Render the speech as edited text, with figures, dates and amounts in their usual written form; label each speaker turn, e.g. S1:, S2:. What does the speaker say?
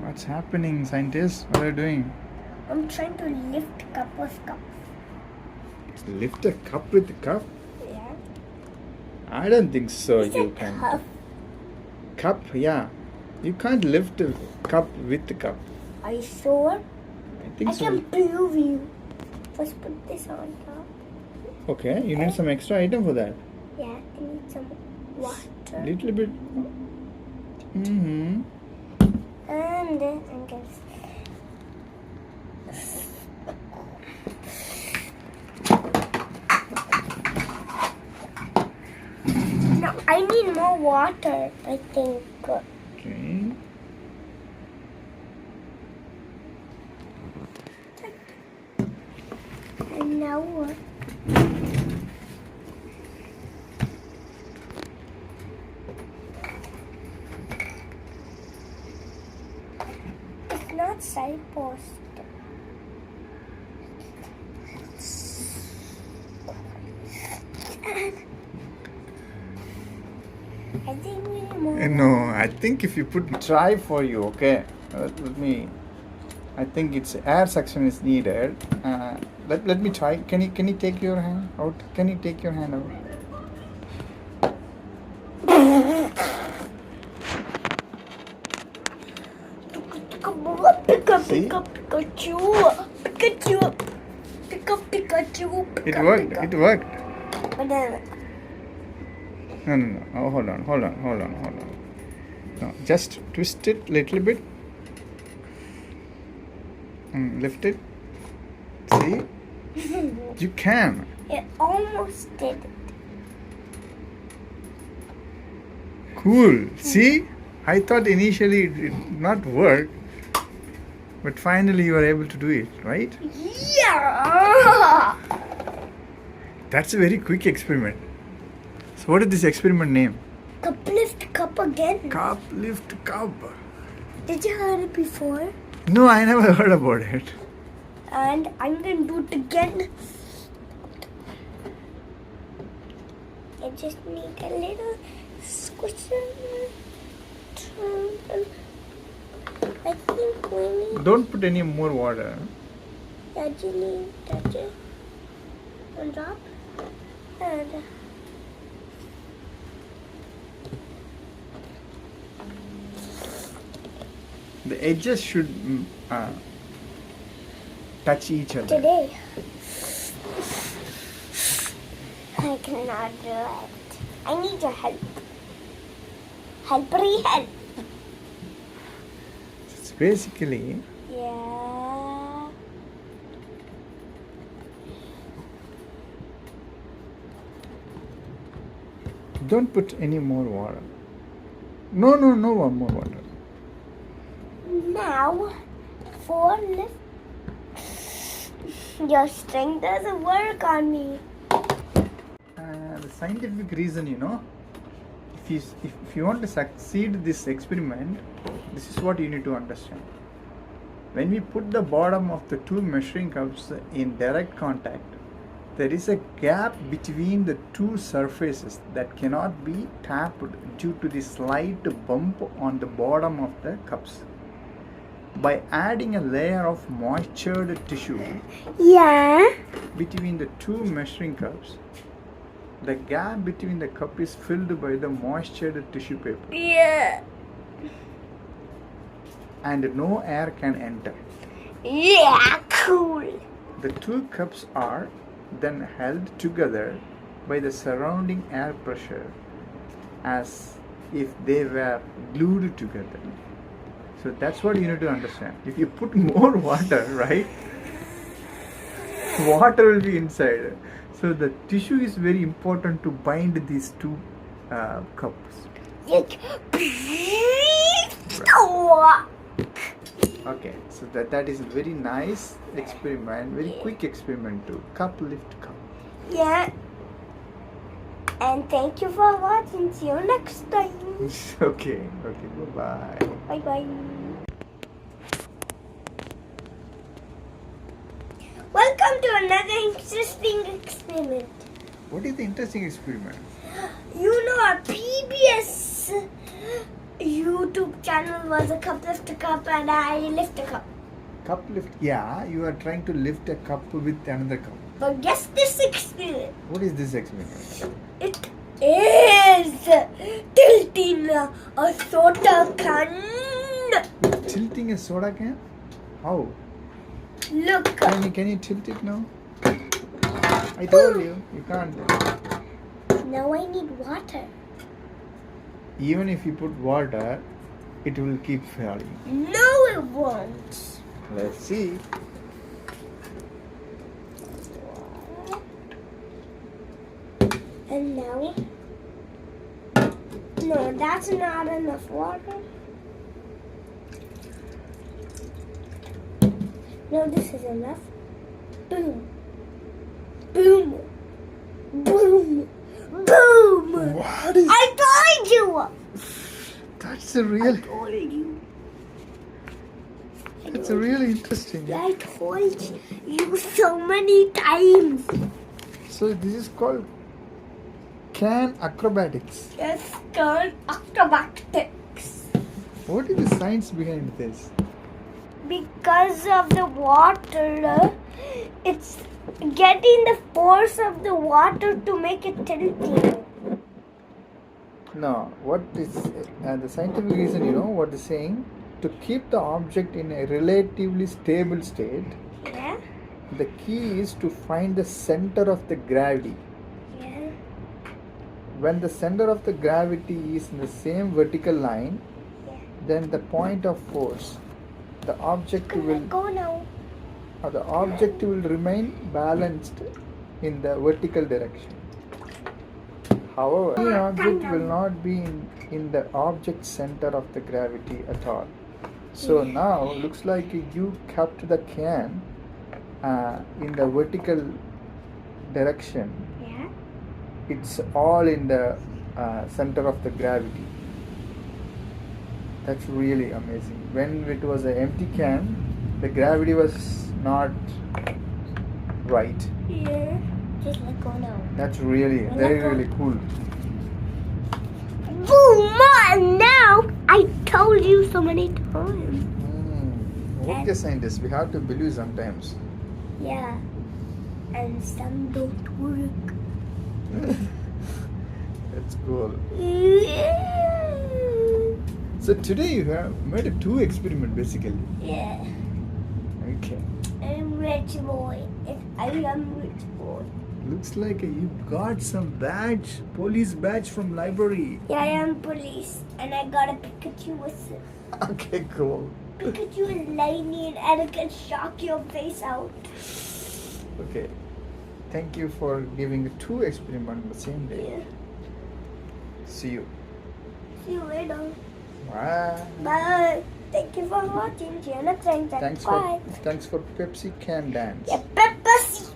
S1: What's happening, scientist? What are you doing?
S2: I'm trying to lift cup with cup.
S1: Lift a cup with a cup?
S2: Yeah.
S1: I don't think so.
S2: It's
S1: You
S2: a
S1: can.
S2: cup.
S1: Cup, yeah. You can't lift a cup with the cup.
S2: Are you sure?
S1: I think
S2: I
S1: so.
S2: can prove you. First put this on top.
S1: Okay, you need some extra item for that.
S2: Yeah, I need some water.
S1: Little bit. Mm-hmm.
S2: And then I guess. No, I need more water, I think.
S1: Okay.
S2: And now what? It's not side post. I think we need more.
S1: No, I think if you put try for you, okay. Let me. I think it's air suction is needed. Let me try. Can you take your hand out? Can you take your hand out? See?
S2: Pikachu. Pick up Pikachu.
S1: It worked. It worked.
S2: But then,
S1: No. Oh, hold on. No, just twist it little bit. Lift it. See? You can.
S2: it almost did it.
S1: Cool. See? I thought initially it did not work, but finally you were able to do it, right?
S2: Yeah.
S1: That's a very quick experiment. So what is this experiment name?
S2: Cup lift cup again.
S1: Cup lift cup.
S2: Did you heard it before?
S1: No, I never heard about it.
S2: And I'm gonna do it again. I just need a little squish. I think we need
S1: Don't put any more water.
S2: actually touch it on top and
S1: The edges should touch each other.
S2: today I cannot do it. I need your help. Help.
S1: It's basically
S2: Yeah.
S1: don't put any more water. No more water.
S2: Now, for lift. Your strength doesn't work on me.
S1: The scientific reason, if you want to succeed this experiment, this is what you need to understand. When we put the bottom of the two measuring cups in direct contact, there is a gap between the two surfaces that cannot be tapped due to the slight bump on the bottom of the cups. By adding a layer of moistured tissue
S2: Yeah.
S1: between the two measuring cups, the gap between the cup is filled by the moistured tissue paper
S2: Yeah.
S1: and no air can enter.
S2: Yeah. Cool.
S1: The two cups are then held together by the surrounding air pressure as if they were glued together. So that's what you need to understand. If you put more water, right, water will be inside. So the tissue is very important to bind these two cups. Okay, so that is a very nice experiment, very quick experiment too. Cup lift cup.
S2: Yeah. And thank you for watching. See you next time.
S1: Okay, bye-bye.
S2: Bye bye. Welcome to another interesting experiment.
S1: What is the interesting experiment?
S2: You know, our PBS YouTube channel was a cup lift a cup, and I lift a cup.
S1: Cup lift. Yeah, you are trying to lift a cup with another cup.
S2: But guess this experiment.
S1: What is this experiment?
S2: It is tilting a soda can.
S1: Tilting a soda can? How?
S2: Look.
S1: Can you tilt it now? I told you can't.
S2: Now I need water.
S1: Even if you put water, it will keep falling.
S2: No, it won't.
S1: Let's see.
S2: And now, no, that's not enough water. No, this is enough. Boom. Boom. Boom. Boom.
S1: What is?
S2: I told you.
S1: That's a really.
S2: Told you.
S1: It's really interesting.
S2: I told you so many times.
S1: So this is called can acrobatics.
S2: It's called acrobatics.
S1: What is the science behind this?
S2: Because of the water, it's getting the force of the water to make it tilting.
S1: No, what is the scientific reason? You know what they're saying? To keep the object in a relatively stable state,
S2: Yeah?
S1: the key is to find the center of the gravity.
S2: Yeah.
S1: When the center of the gravity is in the same vertical line,
S2: Yeah.
S1: then the point of force, the object will
S2: Go now.
S1: the object will remain balanced in the vertical direction. However, any object will not be in the object center of the gravity at all. So now looks like you kept the can in the vertical direction.
S2: Yeah.
S1: It's all in the center of the gravity. That's really amazing. When it was an empty can, the gravity was not right.
S2: Yeah. Just let go now.
S1: That's really really cool.
S2: Boom! And now I told you so many times.
S1: Okay, scientists, we have to believe sometimes.
S2: Yeah. And some don't work.
S1: That's cool.
S2: Yeah.
S1: So today you have made a 2 experiment basically.
S2: Yeah.
S1: Okay.
S2: I'm rich boy. I am rich boy.
S1: Looks like you got some badge, police badge from library.
S2: Yeah, I am police, and I got a Pikachu whistle.
S1: Okay, cool.
S2: Pikachu is lightning, and it can shock your face out.
S1: Okay. Thank you for giving 2 experiments on the same day.
S2: Yeah.
S1: See you.
S2: See you later.
S1: Bye.
S2: Bye. Thank you for watching. See you next time.
S1: Thanks
S2: Bye.
S1: for Pepsi can dance.
S2: Yeah, Pepsi.